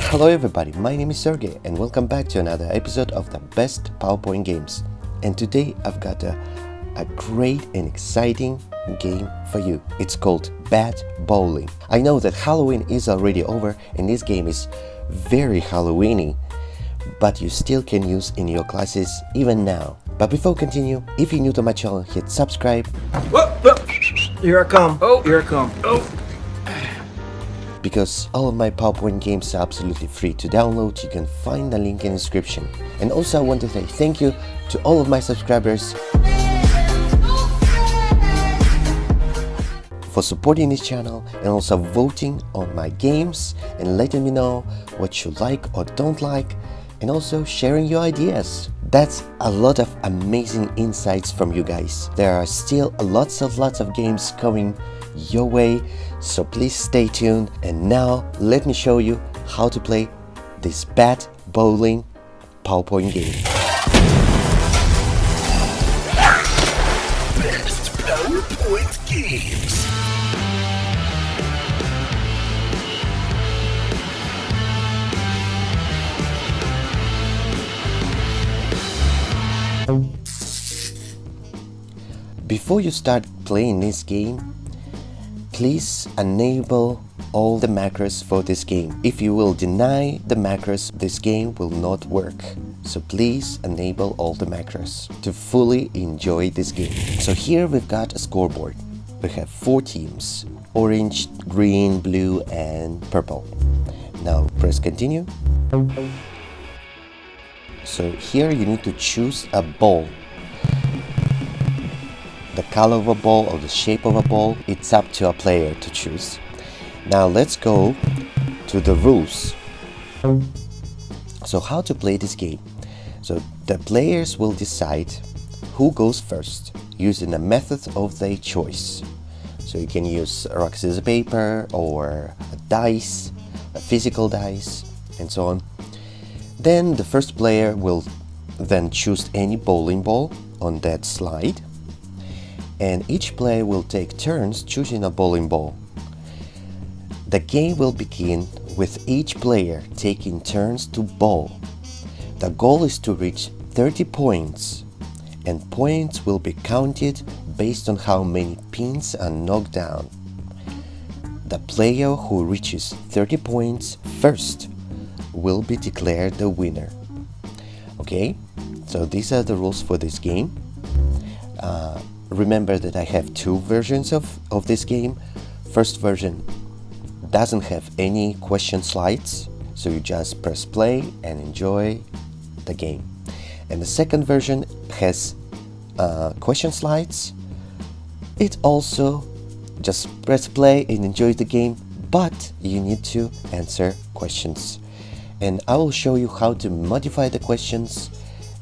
Hello everybody, my name is Sergey and welcome back to another episode of the best PowerPoint games. And today I've got a great and exciting game for you. It's called Bat Bowling. I know that Halloween is already over and this game is very Halloweeny, but you still can use in your classes even now. But before we continue, if you're new to my channel, hit subscribe. Whoa, whoa. Here I come. Oh, here I come. Oh. Because all of my PowerPoint games are absolutely free to download. You can find the link in the description. And also I want to say thank you to all of my subscribers for supporting this channel and also voting on my games and letting me know what you like or don't like, and also sharing your ideas. That's a lot of amazing insights from you guys. There are still lots of games coming your way, so please stay tuned. And now let me show you how to play this Bat Bowling PowerPoint game. Best PowerPoint games. Before you start playing this game, please enable all the macros for this game. If you will deny the macros, this game will not work. So please enable all the macros to fully enjoy this game. So here we've got a scoreboard. We have 4 teams: orange, green, blue and purple. Now press continue. So here you need to choose a ball. The color of a ball or the shape of a ball, it's up to a player to choose. Now let's go to the rules. So how to play this game? So the players will decide who goes first using a method of their choice. So you can use rock, scissors, paper, or a dice, a physical dice, and so on. Then the first player will then choose any bowling ball on that slide, and each player will take turns choosing a bowling ball. The game will begin with each player taking turns to bowl. The goal is to reach 30 points, and points will be counted based on how many pins are knocked down. The player who reaches 30 points first will be declared the winner. Okay, so these are the rules for this game. Remember that I have 2 versions of this game. First version doesn't have any question slides, so you just press play and enjoy the game. And the second version has question slides. It also just press play and enjoy the game, but you need to answer questions. And I will show you how to modify the questions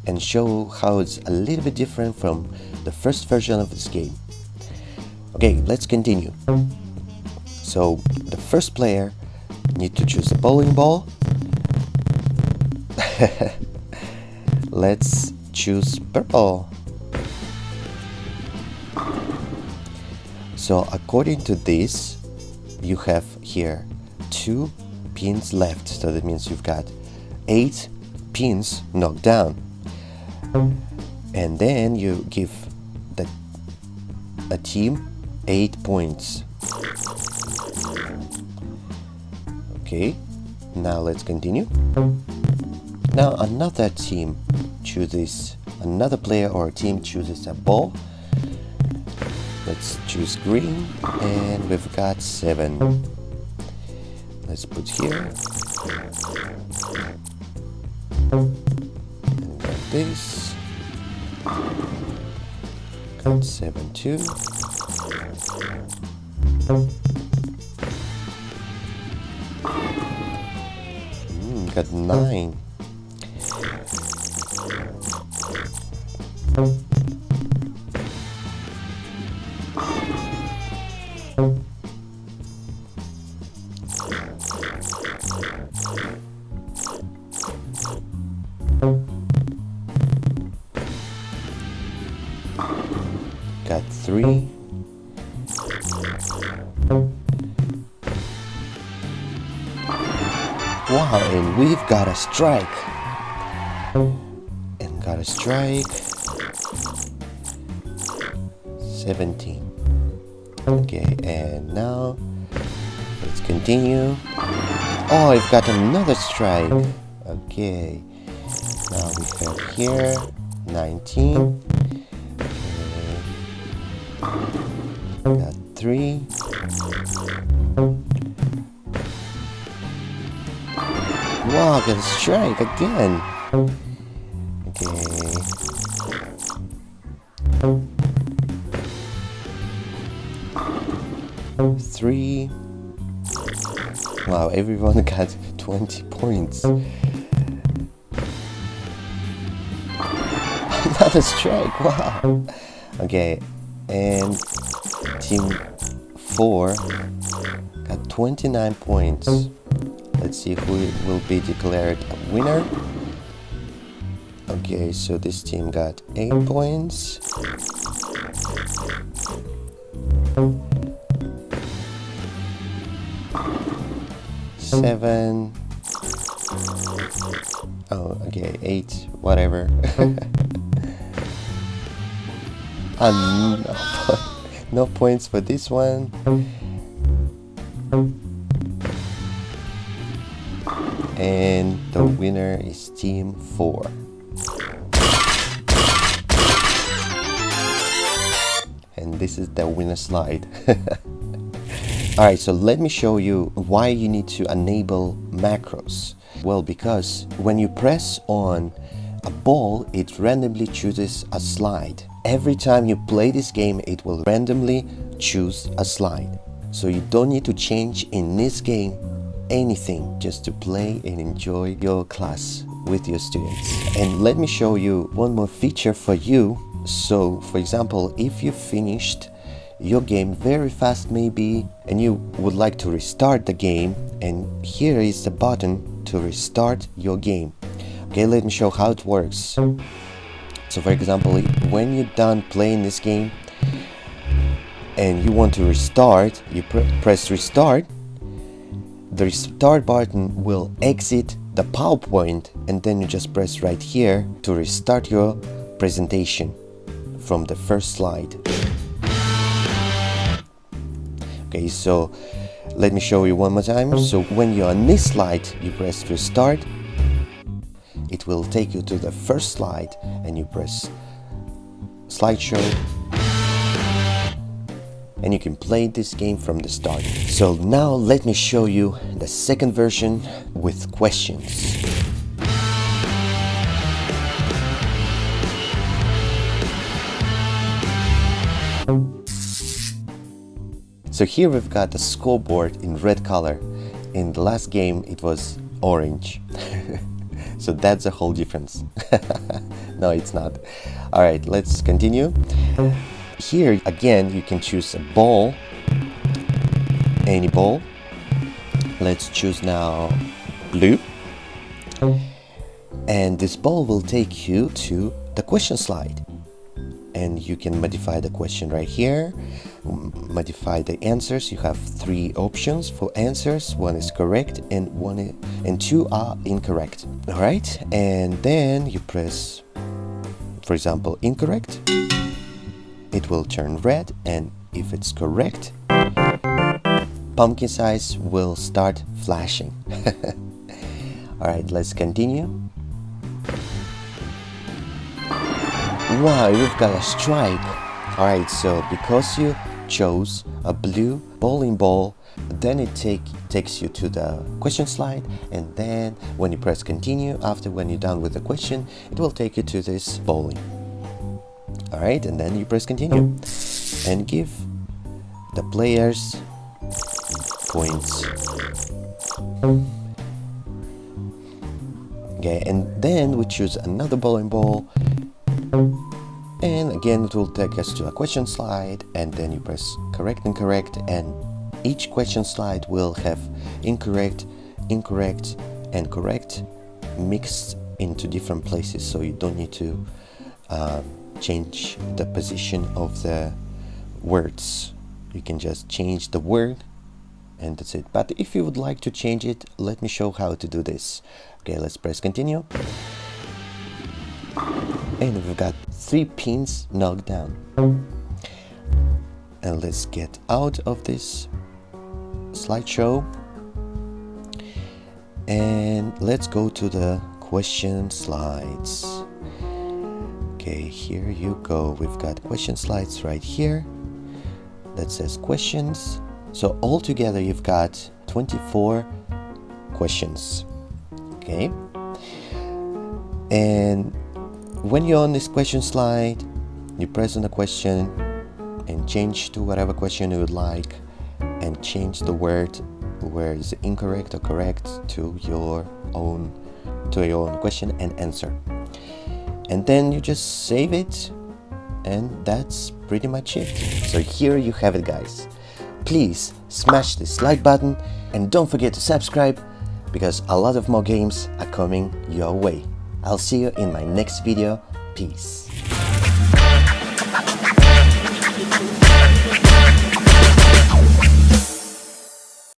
and show how it's a little bit different from the first version of this game. Okay, let's continue. So the first player need to choose a bowling ball. Let's choose purple. So according to this, you have here 2 pins left, so that means you've got 8 pins knocked down, and then you give a team 8 points. Okay, now let's continue. Now another team chooses, another player or team chooses a ball. Let's choose green, and we've got 7. Let's put here, and got this, got 7 too, got 9, 3. Wow, and we've got a strike. And got a strike. 17. Okay, and now let's continue. Oh, I've got another strike. Okay, now we have here 19. Okay. Got 3. Wow, got a strike again. Okay. 3. Wow, everyone got 20 points. Another strike, wow. Okay, and team 4 got 29 points. Let's see who will be declared a winner. Okay, so this team got 8 points. Seven. Oh, okay, 8, whatever. No points for this one. And the winner is team 4. And this is the winner slide. Alright, so let me show you why you need to enable macros. Well, because when you press on a ball, it randomly chooses a slide. Every time you play this game, it will randomly choose a slide. So you don't need to change in this game anything, just to play and enjoy your class with your students. And let me show you one more feature for you. So, for example, if you finished your game very fast maybe, and you would like to restart the game, and here is the button to restart your game. Okay, let me show how it works. So for example, when you're done playing this game and you want to restart, you press restart. The restart button will exit the PowerPoint, and then you just press right here to restart your presentation from the first slide. Okay, so let me show you one more time. So when you're on this slide, you press restart. It will take you to the first slide, and you press slideshow, and you can play this game from the start. So now let me show you the second version with questions. So here we've got the scoreboard in red color. In the last game it was orange. So that's a whole difference. No, it's not. Alright, let's continue. Here again you can choose a ball, any ball. Let's choose now blue, and this ball will take you to the question slide, and you can modify the question right here, modify the answers. You have 3 options for answers. 1 is correct and 2 are incorrect. All right, and then you press, for example, incorrect. It will turn red, and if it's correct, pumpkin size will start flashing. Alright, let's continue. Wow, we've got a strike. Alright, so because you chose a blue bowling ball, then it takes you to the question slide, and then when you press continue, when you're done with the question, it will take you to this bowling. Alright, and then you press continue and give the players points. Okay, and then we choose another bowling ball, and again it will take us to a question slide, and then you press correct and correct, and each question slide will have incorrect, incorrect, and correct mixed into different places, so you don't need to change the position of the words. You can just change the word and that's it. But if you would like to change it, let me show how to do this. Okay, let's press continue. And we've got 3 pins knocked down. And let's get out of this slideshow. And let's go to the question slides. Okay, here you go. We've got question slides right here that says questions. So altogether you've got 24 questions. Okay. And when you're on this question slide, you press on the question and change to whatever question you would like and change the word where is incorrect or correct to your own question and answer. And then you just save it, and that's pretty much it. So here you have it, guys. Please smash this like button and don't forget to subscribe, because a lot of more games are coming your way. I'll see you in my next video. Peace.